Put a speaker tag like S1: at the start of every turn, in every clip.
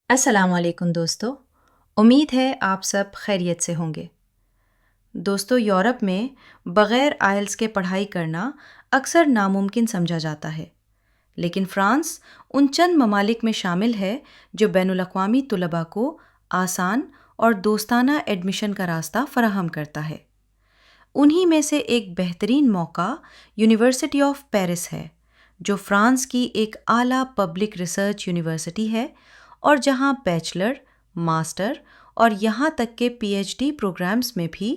S1: السلام علیکم دوستو، امید ہے آپ سب خیریت سے ہوں گے۔ دوستو، یورپ میں بغیر آئلس کے پڑھائی کرنا اکثر ناممکن سمجھا جاتا ہے، لیکن فرانس ان چند ممالک میں شامل ہے جو بین الاقوامی طلباء کو آسان اور دوستانہ ایڈمیشن کا راستہ فراہم کرتا ہے۔ انہی میں سے ایک بہترین موقع یونیورسٹی آف پیرس ہے، جو فرانس کی ایک اعلیٰ پبلک ریسرچ یونیورسٹی ہے اور جہاں بیچلر، ماسٹر اور یہاں تک کہ پی ایچ ڈی پروگرامز میں بھی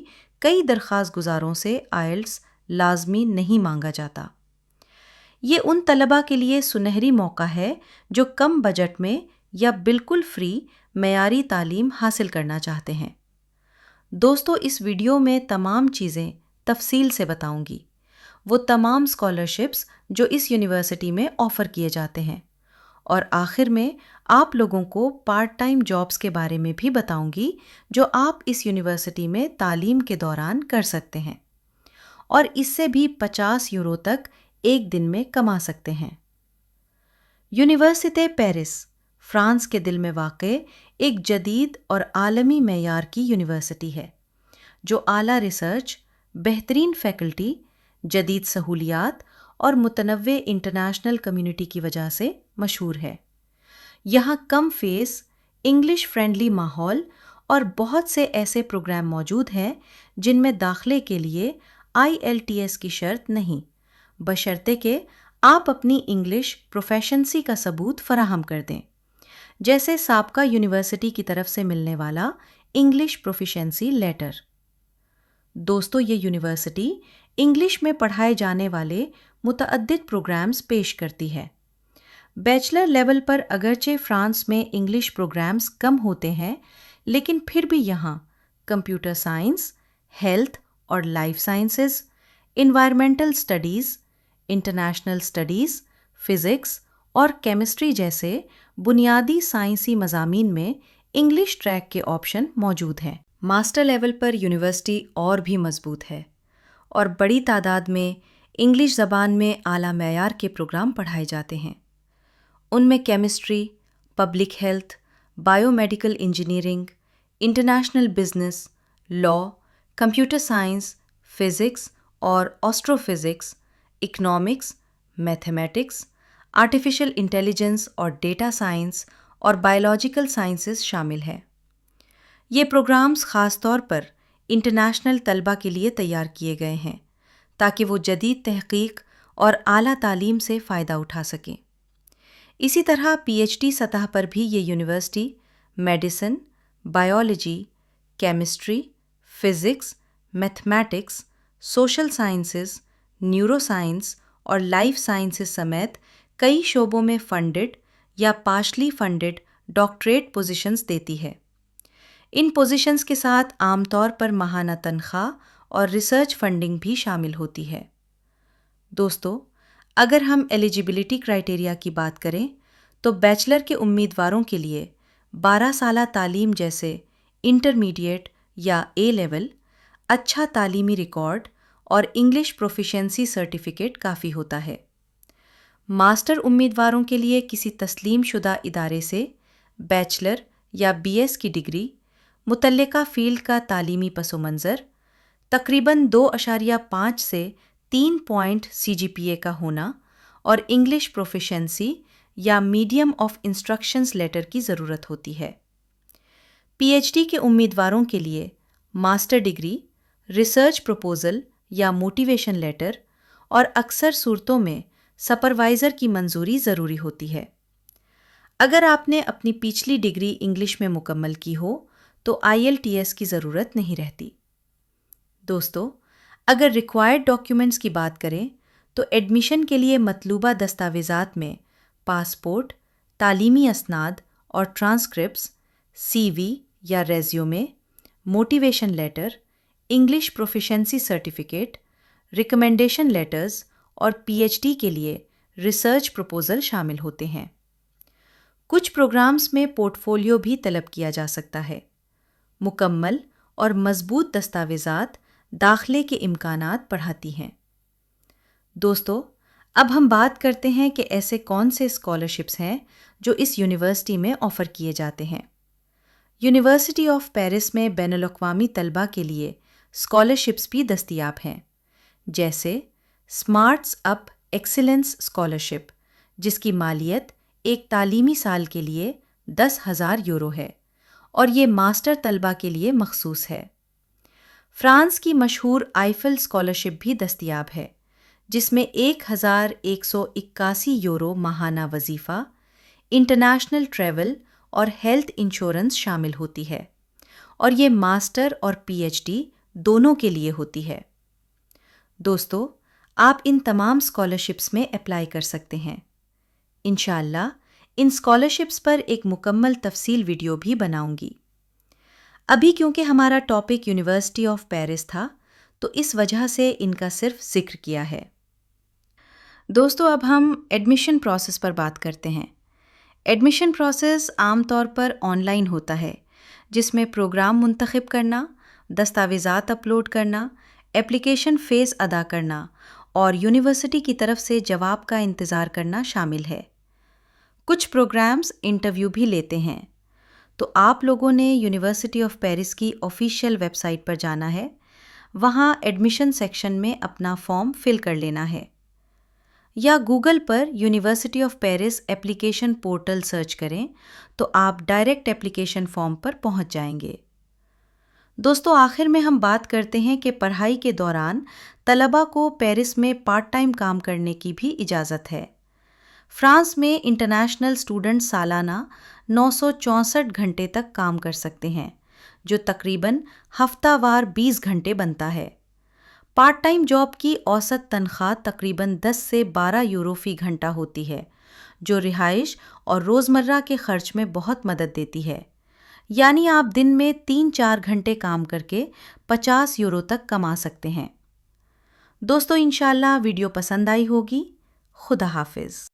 S1: کئی درخواست گزاروں سے آئلٹس لازمی نہیں مانگا جاتا۔ یہ ان طلباء کے لیے سنہری موقع ہے جو کم بجٹ میں یا بالکل فری معیاری تعلیم حاصل کرنا چاہتے ہیں۔ دوستو، اس ویڈیو میں تمام چیزیں تفصیل سے بتاؤں گی، وہ تمام اسکالرشپس جو اس یونیورسٹی میں آفر کیے جاتے ہیں، اور آخر میں آپ لوگوں کو پارٹ ٹائم جابس کے بارے میں بھی بتاؤں گی جو آپ اس یونیورسٹی میں تعلیم کے دوران کر سکتے ہیں اور اس سے بھی 50 یورو تک ایک دن میں کما سکتے ہیں۔ یونیورسٹی پیرس فرانس کے دل میں واقع ایک جدید اور عالمی معیار کی یونیورسٹی ہے جو اعلیٰ ریسرچ، بہترین فیکلٹی، جدید سہولیات اور متنوع انٹرنیشنل کمیونٹی کی وجہ سے مشہور ہے۔ یہاں کم فیس، انگلش فرینڈلی ماحول اور بہت سے ایسے پروگرام موجود ہیں جن میں داخلے کے لیے IELTS کی شرط نہیں، بشرطے کہ آپ اپنی انگلش پروفیشنسی کا ثبوت فراہم کر دیں، جیسے سابقہ یونیورسٹی کی طرف سے ملنے والا انگلش پروفیشنسی لیٹر۔ دوستو، یہ یونیورسٹی انگلش میں پڑھائے جانے والے متعدد پروگرامز پیش کرتی ہے۔ بیچلر لیول پر اگرچہ فرانس میں انگلش پروگرامز کم ہوتے ہیں، لیکن پھر بھی یہاں کمپیوٹر سائنس، ہیلتھ اور life sciences, environmental studies, international studies, physics اور کیمسٹری جیسے بنیادی سائنسی مضامین میں انگلش ٹریک کے آپشن موجود ہیں۔ ماسٹر لیول پر یونیورسٹی اور بھی مضبوط ہے اور بڑی تعداد میں انگلش زبان میں اعلیٰ معیار کے پروگرام پڑھائے جاتے ہیں۔ ان میں chemistry, public health, biomedical engineering, international business, law, computer science, physics اور astrophysics, economics, mathematics, artificial intelligence اور ڈیٹا سائنس اور بایولوجیکل سائنسز شامل ہیں۔ یہ پروگرامز خاص طور پر انٹرنیشنل طلباء کے لیے تیار کیے گئے ہیں تاکہ وہ جدید تحقیق اور اعلیٰ تعلیم سے فائدہ اٹھا سکیں۔ اسی طرح پی ایچ ڈی سطح پر بھی یہ university medicine, biology, chemistry, physics, mathematics, social sciences, neuro science اور لائف سائنسز سمیت کئی شعبوں میں فنڈڈ یا پارشلی فنڈڈ ڈاکٹریٹ پوزیشنز دیتی ہے۔ ان پوزیشنز کے ساتھ عام طور پر ماہانہ تنخواہ اور ریسرچ فنڈنگ بھی شامل ہوتی ہے۔ دوستو، اگر ہم ایلیجیبلٹی کرائیٹیریا کی بات کریں تو بیچلر کے امیدواروں کے لیے 12 سالہ تعلیم جیسے انٹرمیڈیٹ یا اے لیول، اچھا تعلیمی ریکارڈ اور انگلش پروفیشنسی سرٹیفکیٹ کافی ہوتا ہے۔ ماسٹر امیدواروں کے لیے کسی تسلیم شدہ ادارے سے بیچلر یا BS کی ڈگری، متعلقہ فیلڈ کا تعلیمی پس منظر، تقریباً 2.5 سے 3 پوائنٹ CGPA کا ہونا اور انگلش پروفیشنسی یا میڈیم آف انسٹرکشنز لیٹر کی ضرورت ہوتی ہے۔ پی ایچ ڈی کے امیدواروں کے لیے ماسٹر ڈگری، ریسرچ پروپوزل یا موٹیویشن لیٹر اور اکثر صورتوں میں سپروائزر کی منظوری ضروری ہوتی ہے۔ اگر آپ نے اپنی پچھلی ڈگری انگلش میں مکمل کی ہو تو IELTS کی ضرورت نہیں رہتی۔ دوستو، اگر ریکوائرڈ ڈاکیومنٹس کی بات کریں تو ایڈمیشن کے لیے مطلوبہ دستاویزات میں پاسپورٹ، تعلیمی اسناد اور ٹرانسکرپٹس، CV یا resume, motivation letter, English proficiency certificate, recommendation letters اور PhD کے لیے ریسرچ پروپوزل شامل ہوتے ہیں۔ کچھ پروگرامز میں پورٹ فولیو بھی طلب کیا جا سکتا ہے۔ مکمل اور مضبوط دستاویزات داخلے کے امکانات بڑھاتی ہیں۔ دوستو، اب ہم بات کرتے ہیں کہ ایسے کون سے اسکالرشپس ہیں جو اس یونیورسٹی میں آفر کیے جاتے ہیں۔ یونیورسٹی آف پیرس میں بین الاقوامی طلباء کے لیے اسکالرشپس بھی دستیاب ہیں، جیسے اسمارٹس اپ ایکسیلنس اسکالرشپ، جس کی مالیت ایک تعلیمی سال کے لیے 10,000 یورو ہے اور یہ ماسٹر طلباء کے لیے مخصوص ہے۔ فرانس کی مشہور آئیفل اسکالرشپ بھی دستیاب ہے، جس میں 1,181 یورو ماہانہ وظیفہ، انٹرنیشنل ٹریول اور ہیلتھ انشورنس شامل ہوتی ہے، اور یہ ماسٹر اور پی ایچ ڈی دونوں کے لیے ہوتی ہے۔ دوستو، آپ ان تمام اسکالرشپس میں اپلائی کر سکتے ہیں۔ انشاءاللہ ان اسکالرشپس پر ایک مکمل تفصیل ویڈیو بھی بناؤں گی۔ ابھی کیونکہ ہمارا ٹاپک یونیورسٹی آف پیرس تھا تو اس وجہ سے ان کا صرف ذکر کیا ہے۔ دوستو، اب ہم ایڈمیشن پروسیس پر بات کرتے ہیں۔ ایڈمیشن پروسیس عام طور پر آن لائن ہوتا ہے، جس میں پروگرام منتخب کرنا، دستاویزات اپلوڈ کرنا، اپلیکیشن فیس ادا کرنا اور یونیورسٹی کی طرف سے جواب کا انتظار کرنا شامل ہے۔ کچھ پروگرامز انٹرویو بھی لیتے ہیں، تو آپ لوگوں نے یونیورسٹی آف پیرس کی آفیشیل ویب سائٹ پر جانا ہے، وہاں ایڈمیشن سیکشن میں اپنا فارم فل کر لینا ہے، یا Google per university of Paris application portal search کریں تو آپ ڈائریکٹ اپلیکیشن فارم پر پہنچ جائیں گے۔ دوستو، آخر میں ہم بات کرتے ہیں کہ پڑھائی کے دوران طلباء کو پیرس میں پارٹ ٹائم کام کرنے کی بھی اجازت ہے۔ فرانس میں انٹرنیشنل اسٹوڈنٹ سالانہ 964 گھنٹے تک کام کر سکتے ہیں، جو تقریباً ہفتہ وار 20 گھنٹے بنتا ہے۔ پارٹ ٹائم جاب کی اوسط تنخواہ تقریباً 10 سے 12 یورو فی گھنٹہ ہوتی ہے، جو رہائش اور روزمرہ کے خرچ میں بہت مدد دیتی ہے۔ یعنی آپ دن میں 3-4 گھنٹے کام کر کے 50 یورو تک کما سکتے ہیں۔ دوستو، انشاءاللہ ویڈیو پسند آئی ہوگی۔ خدا حافظ۔